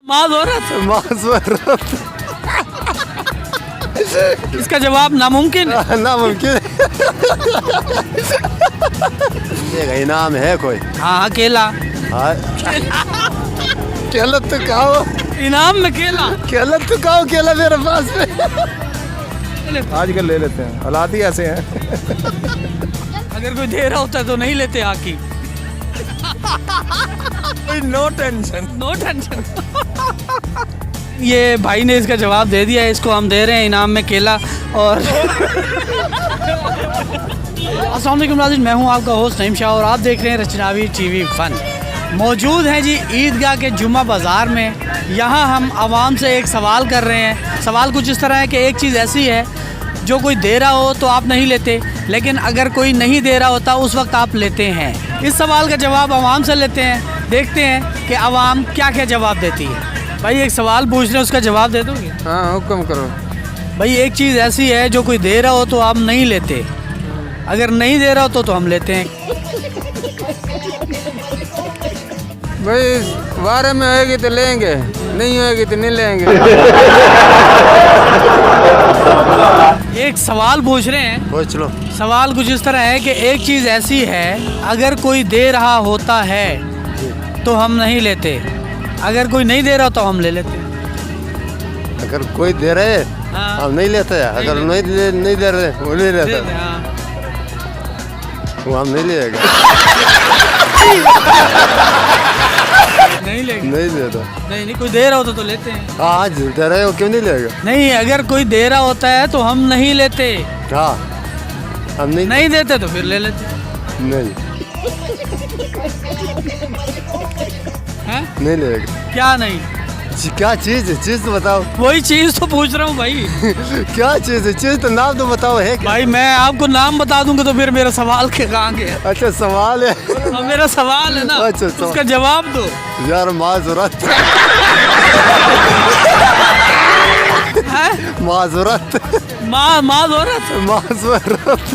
माजूरत। माजूरत। इसका जवाब नामुमकिन है। नामुमकिन। ये इनाम है कोई? हाँ केला। हाँ। केला तो खाओ। इनाम में केला। केला तो खाओ, केला मेरे पास में। आजकल ले लेते हैं, हालात ही ऐसे हैं। अगर कोई दे रहा होता है तो नहीं लेते आकी। No tension. No tension. ये भाई ने इसका जवाब दे दिया है, इसको हम दे रहे हैं इनाम में केला। और अस्सलाम वालेकुम नाज़रीन, मैं हूं आपका होस्ट नईम शाह और आप देख रहे हैं रचनावी टीवी फन। मौजूद हैं जी ईदगाह के जुम्मा बाज़ार में। यहाँ हम आवाम से एक सवाल कर रहे हैं। सवाल कुछ इस तरह है कि एक चीज़ ऐसी है जो कोई दे रहा हो तो आप नहीं लेते, लेकिन अगर कोई नहीं दे रहा होता उस वक्त आप लेते हैं। इस सवाल का जवाब आवाम से लेते हैं, देखते हैं कि आवाम क्या क्या जवाब देती है। भाई एक सवाल पूछ रहे हैं, उसका जवाब दे दोगे? हाँ हुक्म करो। भाई एक चीज़ ऐसी है जो कोई दे रहा हो तो आप नहीं लेते, अगर नहीं दे रहा हो तो हम लेते हैं। भाई बारे में होएगी तो लेंगे, नहीं होएगी तो नहीं लेंगे। एक सवाल पूछ रहे हैं। पूछ लो। सवाल कुछ इस तरह है कि एक चीज़ ऐसी है अगर कोई दे रहा होता है तो हम नहीं लेते, अगर कोई नहीं दे रहा तो हम ले लेते। अगर कोई दे रहे हाँ। हम नहीं लेते, अगर नहीं दे रहे वो नहीं लेते, हाँ। वो हम नहीं लेगा। नहीं लेंगे। नहीं लेता। नहीं कोई दे रहा होता तो लेते हैं। आज दे रहे हो क्यों नहीं लेगा? नहीं, अगर कोई दे रहा होता है तो हम नहीं लेते। हाँ हम नहीं देते तो फिर ले लेते नहीं हैं। नहीं लेगा। क्या नहीं? क्या चीज़ है? चीज़ तो बताओ। वही चीज़ तो पूछ रहा हूँ भाई। क्या चीज़ है? चीज़ तो नाम तो बताओ है क्या? भाई मैं आपको नाम बता दूंगा तो फिर मेरा सवाल के कहाँ गया? अच्छा सवाल है। अब मेरा सवाल है ना। अच्छा, उसका जवाब दो यार। माजूरत। है। माजूरत। माजूरत। माजूरत।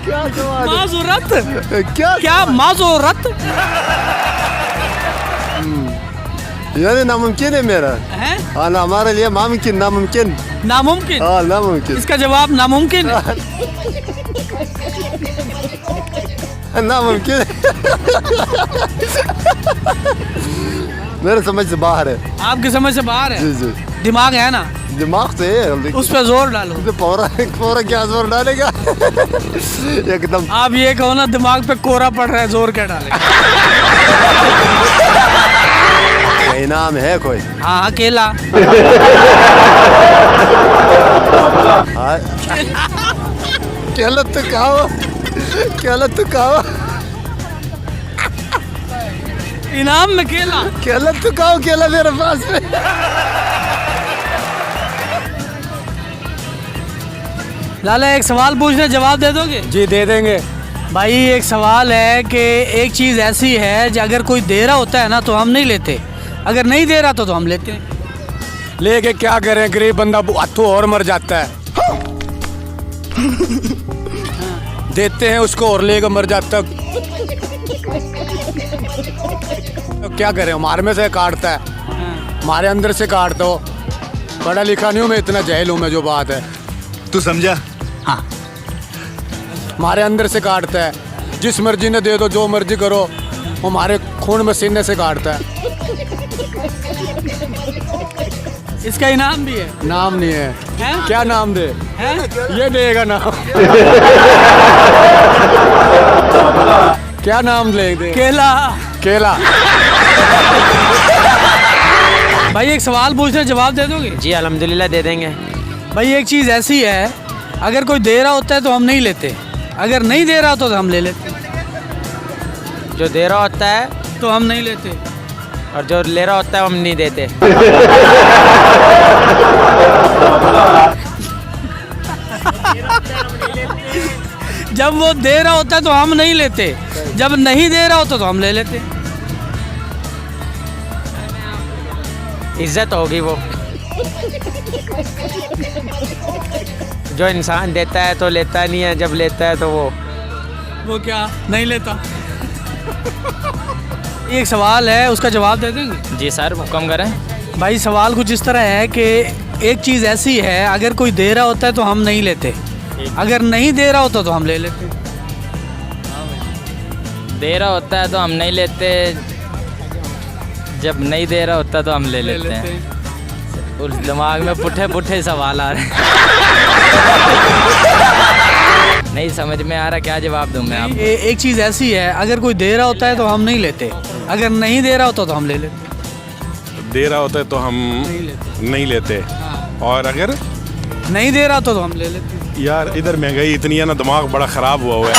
क्या सवाल है? माजूरत। क्या माजूरत यानी नामुमकिन है मेरा। है। हाँ ना, हमारे लिए नामुमकिन। नामुमकिन। हाँ नामुमकिन। इसका जवाब नामुमकिन है। नामुमकिन। मेरे समझ से बाहर है। आपकी समझ से बाहर है। जी जी। दिमाग है ना, दिमाग से है, उस पर जोर डालो। पूरा क्या जोर डालेगा? एकदम। आप ये कहो ना दिमाग पे कोरा पड़ रहा है, जोर क्या डाले? इनाम है कोई? हाँ केला। हाँ। केला तो खाओ, केला तो खाओ। इनाम में केला। केला तो खाओ, केला मेरे पास में। लाला एक सवाल पूछ रहे, जवाब दे दोगे? जी दे देंगे। भाई एक सवाल है कि एक चीज़ ऐसी है जो अगर कोई दे रहा होता है ना तो हम नहीं लेते, अगर नहीं दे रहा तो हम लेते हैं। लेके क्या करें, गरीब बंदा हाथों और मर जाता है। देते हैं उसको और लेकर मर जाता। तो क्या करें, हमारे में से काटता है, हमारे अंदर से काटता हो। पढ़ा लिखा नहीं हूँ मैं, इतना जहल हूँ मैं, जो बात है तू समझा? हाँ। हमारे अंदर से काटता है। जिस मर्जी ने दे दो, जो मर्जी करो, वो हमारे खून में सीने से काटता है। इसका इनाम भी है? नाम नहीं है। है? क्या नाम दे? है? ये देगा नाम। क्या नाम ले दे? केला। केला। भाई एक सवाल पूछ रहे, जवाब दे दोगे? जी अल्हम्दुलिल्लाह दे देंगे। भाई एक चीज़ ऐसी है अगर कोई दे रहा होता है तो हम नहीं लेते, अगर नहीं दे रहा होता तो हम ले लेते। जो दे रहा होता है तो हम नहीं लेते, और जो ले रहा होता है हम नहीं देते। जब वो दे रहा होता है तो हम नहीं लेते, जब नहीं दे रहा होता तो हम ले लेते। इज्जत होगी वो। जो इंसान देता है तो लेता नहीं है, जब लेता है तो वो क्या नहीं लेता? एक सवाल है, उसका जवाब दे देंगे? जी सर, हुक्म करें। भाई सवाल कुछ इस तरह है कि एक चीज़ ऐसी है, अगर कोई दे रहा होता है तो हम नहीं लेते, अगर नहीं दे रहा होता तो हम ले लेते। दे रहा होता है तो हम नहीं लेते, जब नहीं दे रहा होता तो हम ले लेते हैं। उस दिमाग में पुठे पुठे सवाल आ रहे हैं। नहीं समझ में आ रहा, क्या जवाब दूं मैं आपको? एक चीज़ ऐसी है, अगर कोई दे रहा होता है तो हम नहीं लेते, अगर नहीं दे रहा होता तो हम ले लेते। दे रहा होता है तो हम नहीं लेते, और अगर नहीं दे रहा तो हम ले लेते। यार इधर महंगाई इतनी है ना, दिमाग बड़ा ख़राब हुआ है।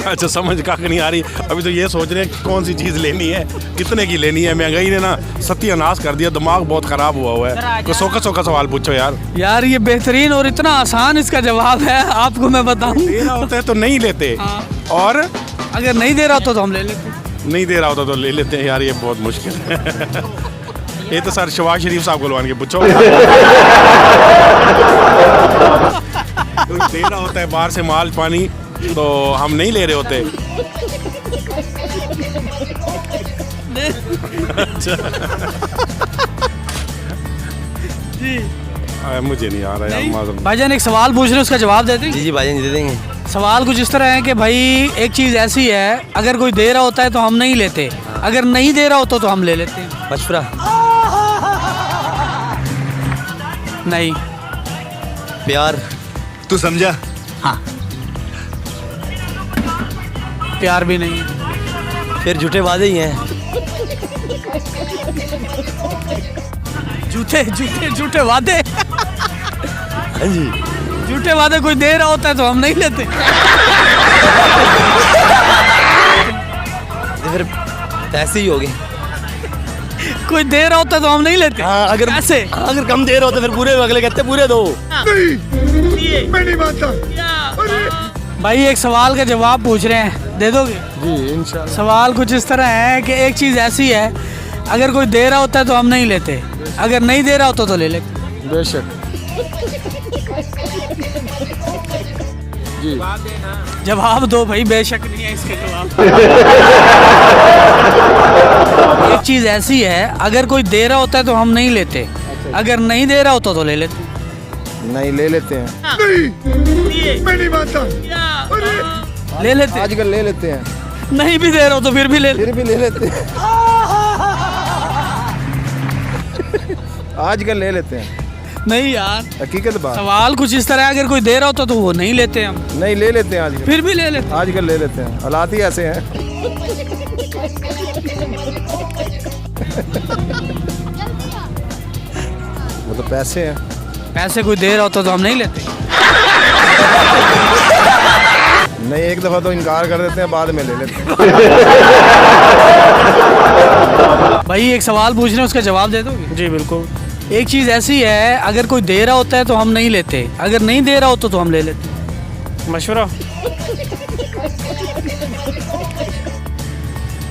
अच्छा समझ का नहीं आ रही। अभी तो ये सोच रहे हैं कि कौन सी चीज़ लेनी है, कितने की लेनी है। महंगाई ने ना सत्यानाश कर दिया, दिमाग बहुत ख़राब हुआ है। तो सोखा सोखा सवाल पूछो यार। यार ये बेहतरीन और इतना आसान इसका जवाब है, आपको मैं बताऊं। दे रहा होता है तो नहीं लेते, और अगर नहीं दे रहा होता तो हम ले लेते। नहीं दे रहा होता तो ले लेते हैं। यार ये बहुत मुश्किल है। ये तो सर शहबाज शरीफ साहब गुलवान के पूछो। दे रहा होता है बाहर से माल पानी, तो हम नहीं ले रहे होते। अच्छा मुझे नहीं आ रहा यार, मालूम। भाईजान एक सवाल पूछ रहे हैं, उसका जवाब दे देंगे? जी भाईजान दे देंगे। सवाल कुछ इस तरह है कि भाई एक चीज़ ऐसी है, अगर कोई दे रहा होता है तो हम नहीं लेते, अगर नहीं दे रहा होता तो हम ले लेते हैं। मशवरा। नहीं। प्यार। तू समझा? हाँ। प्यार भी नहीं है। फिर झूठे वादे ही हैं। झूठे वादे। हाँ जी। झूठे वादे कोई दे रहा होता है तो हम नहीं लेते। फिर पैसे ही हो गए। कोई दे रहा होता है तो हम नहीं लेते। हाँ, अगर पैसे अगर कम दे रहे होते फिर पूरे, अगले कहते पूरे दो। मैं नहीं मानता। भाई एक सवाल का जवाब पूछ रहे हैं, दे दोगे? जी इंशाल्लाह। सवाल कुछ इस तरह है कि एक चीज़ ऐसी है, अगर कोई दे रहा होता है तो हम नहीं लेते, अगर नहीं दे रहा होता तो ले लेते। बेशक। जी जवाब दो भाई, बेशक नहीं है इसका जवाब। एक चीज़ ऐसी है, अगर कोई दे रहा होता है तो हम नहीं लेते, अगर नहीं दे रहा होता तो ले लेते। नहीं ले लेते हैं। मैं नहीं मानता। ले लेते। आजकल ले लेते हैं। नहीं भी दे रहा हो तो फिर भी ले फिर भी ले लेते हैं। आजकल ले लेते हैं। नहीं यार, हकीकत बात। सवाल कुछ इस तरह है, अगर कोई दे रहा होता तो वो नहीं लेते हम, नहीं ले लेते हैं आजकल। फिर भी ले लेते। आजकल ले लेते हैं, हालात ही ऐसे हैं। वो तो पैसे हैं। पैसे कोई दे रहा होता तो हम नहीं लेते। नहीं, एक दफ़ा तो इनकार कर देते हैं, बाद में ले लेते हैं। भाई एक सवाल पूछ रहे हैं, उसका जवाब दे दोगे? जी बिल्कुल। एक चीज़ ऐसी है, अगर कोई दे रहा होता है तो हम नहीं लेते, अगर नहीं दे रहा होता तो हम ले लेते। मशवरा।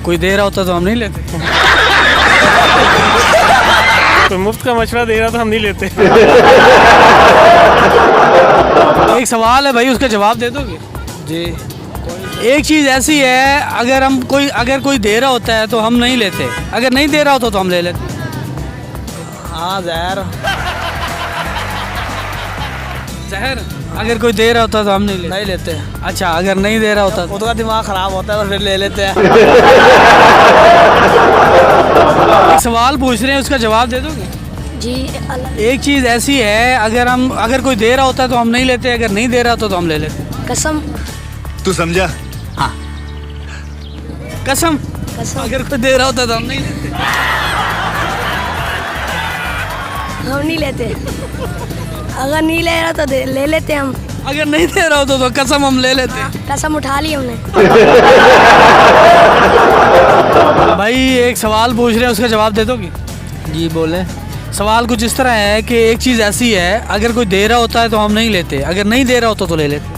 कोई दे रहा होता तो हम नहीं लेते। कोई मुफ्त का मशवरा दे रहा तो हम नहीं लेते। एक सवाल है भाई, उसका जवाब दे दोगे? जी। एक चीज़ ऐसी है, अगर कोई दे रहा होता है तो हम नहीं लेते, अगर नहीं दे रहा होता तो हम ले लेते। हाँ जहर। जहर। अगर कोई दे रहा होता तो हम नहीं लेते। नहीं लेते। अच्छा, अगर नहीं दे रहा होता तो? उसका दिमाग ख़राब होता है और फिर ले लेते हैं। एक सवाल पूछ रहे हैं, उसका जवाब दे दोगे? जी। एक चीज़ ऐसी है, अगर कोई दे रहा होता है तो हम नहीं लेते, अगर नहीं दे रहा होता तो हम ले लेते। कसम। तू समझा? हाँ। कसम। कसम। अगर कोई दे रहा होता तो हम नहीं लेते। हम नहीं लेते। अगर नहीं ले रहा तो ले लेते हम। अगर नहीं दे रहा होता तो कसम हम ले लेते। कसम उठा ली हमने। भाई एक सवाल पूछ रहे हैं, उसका जवाब दे दोगे? जी बोले। सवाल कुछ इस तरह है कि एक चीज़ ऐसी है, अगर कोई दे रहा होता है तो हम नहीं लेते, अगर नहीं दे रहा होता तो ले लेते।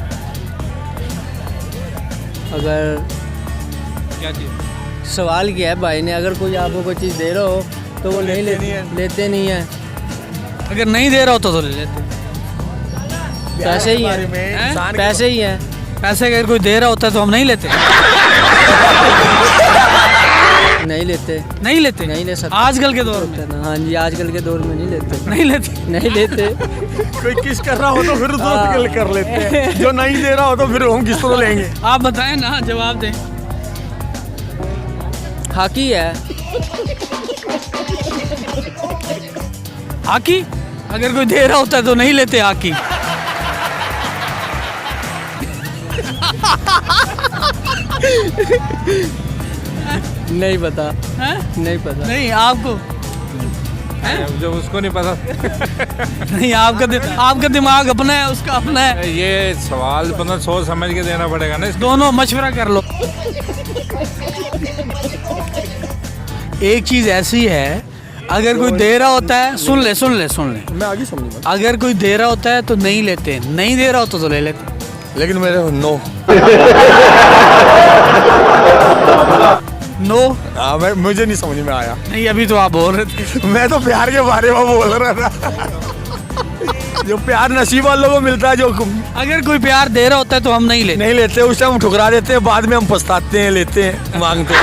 अगर क्या चीज़? सवाल किया है भाई ने, अगर कोई आपको कोई चीज़ दे रहा हो तो वो नहीं लेते नहीं है। अगर नहीं दे रहा होता तो ले लेते। पैसे ही हैं, पैसे ही हैं। पैसे अगर कोई दे रहा होता है तो हम नहीं लेते? नहीं लेते। नहीं लेते? नहीं ले सकते। आजकल के दौर में? हाँ जी, आजकल के दौर में नहीं लेते। नहीं लेते? नहीं लेते। कोई किस कर रहा हो तो फिर दोस्त कर लेते हैं, जो नहीं दे रहा हो तो फिर हम किस को लेंगे। आप बताएं ना, जवाब दें। हॉकी है। हॉकी? अगर कोई दे रहा होता है तो नहीं लेते हॉकी? नहीं पता। हैं? नहीं पता। नहीं आपको? जो उसको नहीं पता। नहीं, आपका दिमाग अपना है, उसका अपना है। ये सवाल मतलब सोच समझ के देना पड़ेगा ना। दोनों मशवरा कर लो। एक चीज ऐसी है, अगर कोई दे रहा होता है, सुन ले मैं आगे समझूंगा। अगर कोई दे रहा होता है तो नहीं लेते, नहीं दे रहा होता तो ले लेते। लेकिन मेरे नो। नो? हाँ, मुझे नहीं समझ में आया। नहीं, अभी तो आप बोल रहे थे। मैं तो प्यार के बारे में बोल रहा था। जो प्यार नसीब वालों को मिलता है, जो अगर कोई प्यार दे रहा होता है तो हम नहीं लेते। नहीं लेते, उस टाइम हम ठुकरा देते हैं, बाद में हम पछताते हैं, लेते हैं, मांगते हैं।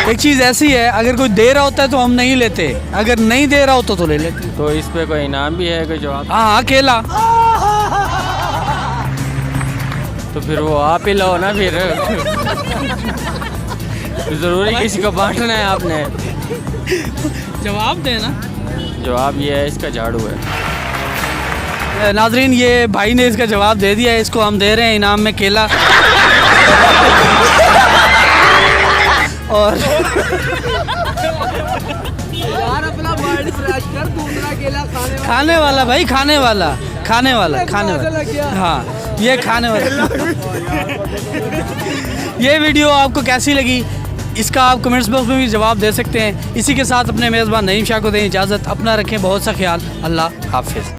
एक चीज ऐसी है, अगर कोई दे रहा होता है तो हम नहीं लेते, अगर नहीं दे रहा होता तो ले लेते। तो इस पे कोई इनाम भी है कोई जवाब? हाँ, अकेला। तो फिर वो आप ही लो ना फिर। जरूरी किसी को बांटना है आपने? जवाब देना। जवाब ये है, इसका झाड़ू है। नाजरीन, ये भाई ने इसका जवाब दे दिया है, इसको हम दे रहे हैं इनाम में केला। और यार अपना बर्ड फ्रेश कर, दूसरा केला खाने वाला भाई, खाने वाला। हाँ, ये खाने वाला। ये वीडियो आपको कैसी लगी, इसका आप कमेंट्स बॉक्स में भी जवाब दे सकते हैं। इसी के साथ अपने मेज़बान नईम शाह को दें इजाज़त। अपना रखें बहुत सा ख्याल। अल्लाह हाफिज़।